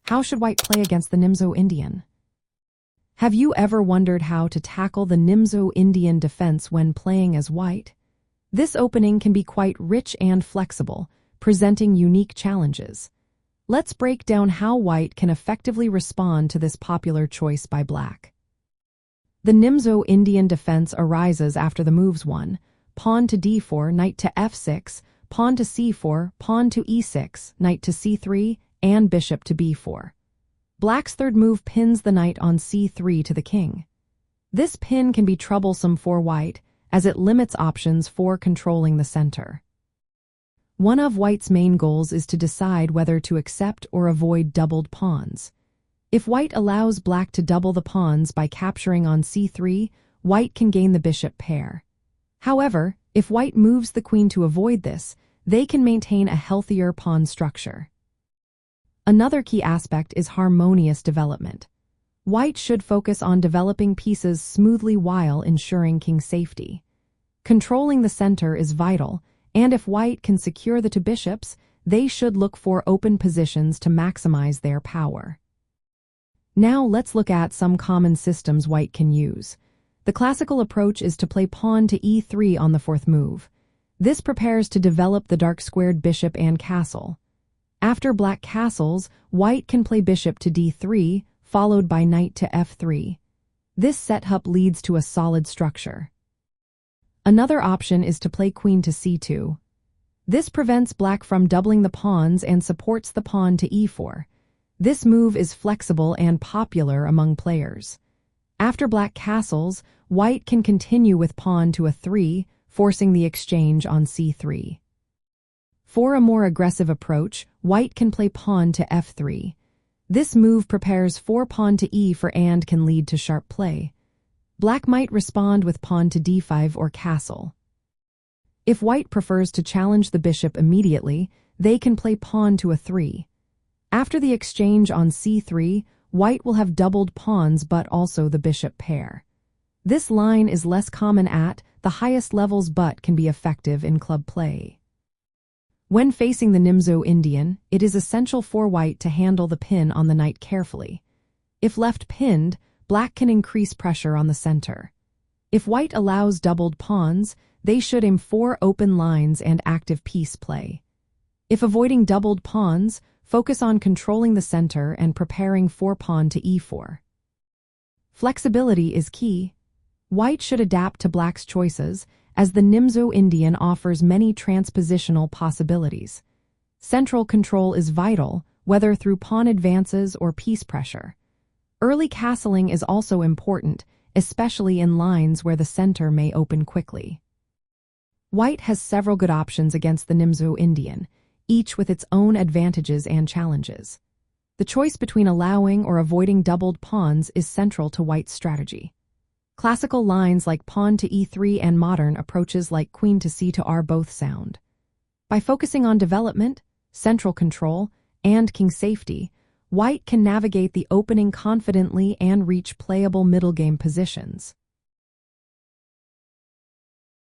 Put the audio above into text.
How should white play against the Nimzo-Indian? Have you ever wondered how to tackle the Nimzo-Indian defense when playing as white? This opening can be quite rich and flexible, presenting unique challenges. Let's break down how white can effectively respond to this popular choice by black. The Nimzo-Indian defense arises after the moves 1, pawn to d4, knight to f6, pawn to c4, pawn to e6, knight to c3, and bishop to b4. Black's third move pins the knight on c3 to the king. This pin can be troublesome for white, as it limits options for controlling the center. One of white's main goals is to decide whether to accept or avoid doubled pawns. If white allows black to double the pawns by capturing on c3, white can gain the bishop pair. However, if white moves the queen to avoid this, they can maintain a healthier pawn structure. Another key aspect is harmonious development. White should focus on developing pieces smoothly while ensuring king safety. Controlling the center is vital, and if white can secure the two bishops, they should look for open positions to maximize their power. Now let's look at some common systems white can use. The classical approach is to play pawn to e3 on the fourth move. This prepares to develop the dark-squared bishop and castle. After black castles, white can play bishop to d3, followed by knight to f3. This setup leads to a solid structure. Another option is to play queen to c2. This prevents black from doubling the pawns and supports the pawn to e4. This move is flexible and popular among players. After black castles, white can continue with pawn to a3, forcing the exchange on c3. For a more aggressive approach, white can play pawn to f3. This move prepares for pawn to e4 and can lead to sharp play. Black might respond with pawn to d5 or castle. If white prefers to challenge the bishop immediately, they can play pawn to a3. After the exchange on c3, white will have doubled pawns but also the bishop pair. This line is less common at the highest levels but can be effective in club play. When facing the Nimzo-Indian, it is essential for white to handle the pin on the knight carefully. If left pinned, black can increase pressure on the center. If white allows doubled pawns, they should aim for open lines and active piece play. If avoiding doubled pawns, focus on controlling the center and preparing for pawn to e4. Flexibility is key. White should adapt to black's choices, as the Nimzo-Indian offers many transpositional possibilities. Central control is vital, whether through pawn advances or piece pressure. Early castling is also important, especially in lines where the center may open quickly. White has several good options against the Nimzo-Indian, each with its own advantages and challenges. The choice between allowing or avoiding doubled pawns is central to white's strategy. Classical lines like pawn to e3 and modern approaches like queen to c2 are both sound. By focusing on development, central control, and king safety, white can navigate the opening confidently and reach playable middle game positions.